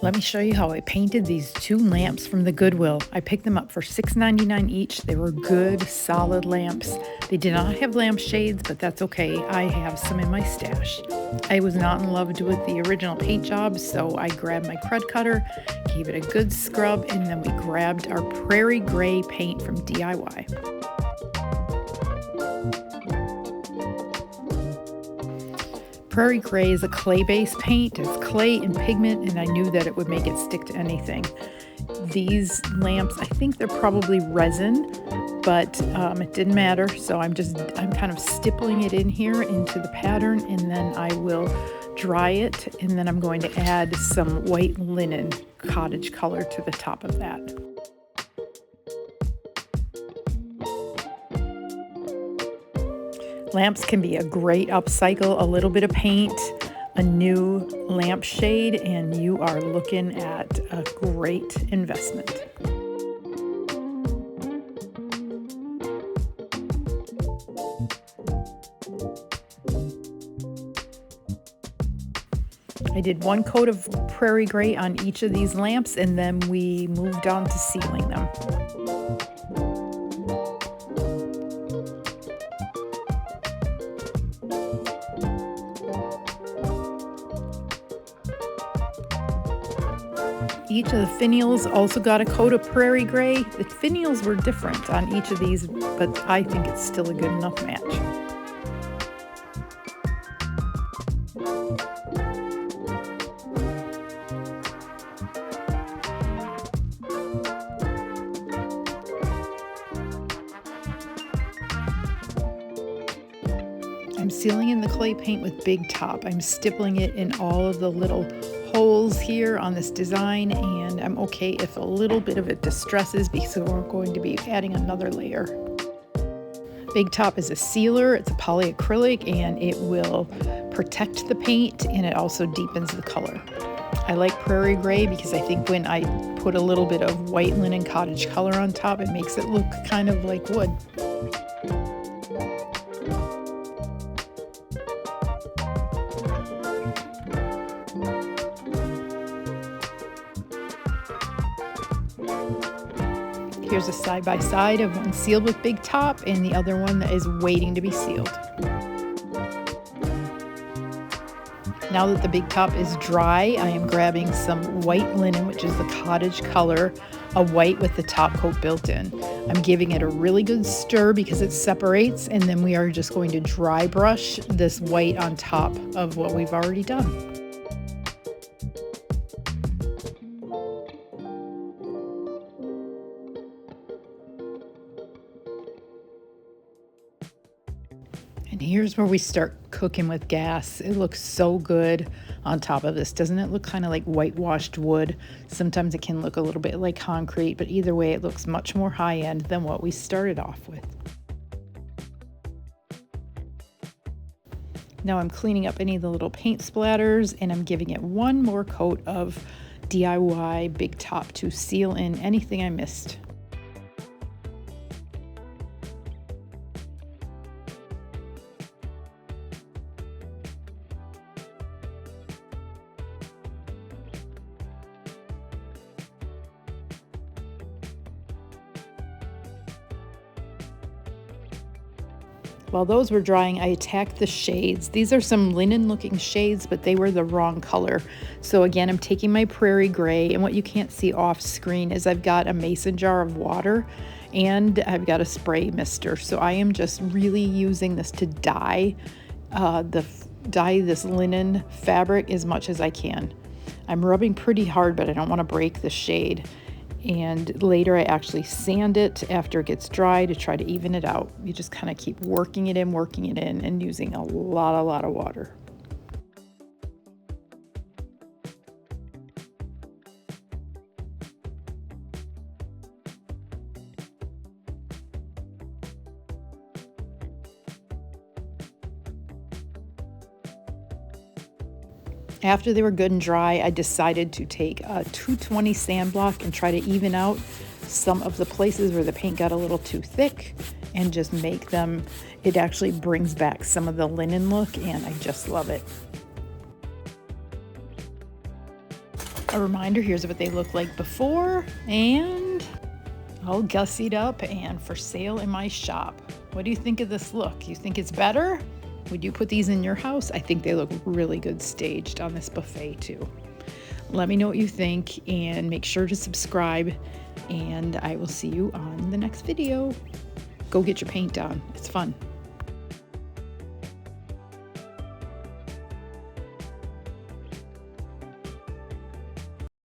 Let me show you how I painted these two lamps from the Goodwill. I picked them up for $6.99 each. They were good, solid lamps. They did not have lampshades, but that's okay. I have some in my stash. I was not in love with the original paint job, so I grabbed my crud cutter, gave it a good scrub, and then we grabbed our prairie gray paint from DIY. Prairie gray is a clay-based paint. It's clay and pigment, and I knew that it would make it stick to anything. These lamps, I think they're probably resin, but it didn't matter. So I'm kind of stippling it in here into the pattern, and then I will dry it, and then I'm going to add some white linen cottage color to the top of that. Lamps can be a great upcycle, a little bit of paint, a new lampshade, and you are looking at a great investment. I did one coat of prairie gray on each of these lamps, and then we moved on to sealing them. Each of the finials also got a coat of prairie gray. The finials were different on each of these, but I think it's still a good enough match. I'm sealing in the clay paint with Big Top. I'm stippling it in all of the little holes here on this design, and I'm okay if a little bit of it distresses because we're going to be adding another layer. Big Top is a sealer, it's a polyacrylic, and it will protect the paint, and it also deepens the color. I like prairie gray because I think when I put a little bit of white linen cottage color on top, it makes it look kind of like wood. Here's a side-by-side of one sealed with Big Top and the other one that is waiting to be sealed. Now that the Big Top is dry, I am grabbing some white linen, which is the cottage color, a white with the top coat built in. I'm giving it a really good stir because it separates, and then we are just going to dry brush this white on top of what we've already done. And here's where we start cooking with gas. It looks so good on top of this. Doesn't it look kind of like whitewashed wood? Sometimes it can look a little bit like concrete, but either way, it looks much more high-end than what we started off with. Now I'm cleaning up any of the little paint splatters, and I'm giving it one more coat of DIY Big Top to seal in anything I missed. While those were drying, I attacked the shades. These are some linen looking shades, but they were the wrong color. So again, I'm taking my prairie gray, and what you can't see off screen is I've got a mason jar of water and I've got a spray mister. So I am just really using this to dye this linen fabric as much as I can. I'm rubbing pretty hard, but I don't want to break the shade. And later I actually sand it after it gets dry to try to even it out. You just kind of keep working it in, and using a lot of water. After they were good and dry, I decided to take a 220 sand block and try to even out some of the places where the paint got a little too thick and just make them, it actually brings back some of the linen look, and I just love it. a reminder, here's what they look like before and all gussied up and for sale in my shop. What do you think of this look? You think it's better? Would you put these in your house? I think they look really good staged on this buffet too. Let me know what you think and make sure to subscribe, and I will see you on the next video. Go get your paint on. It's fun.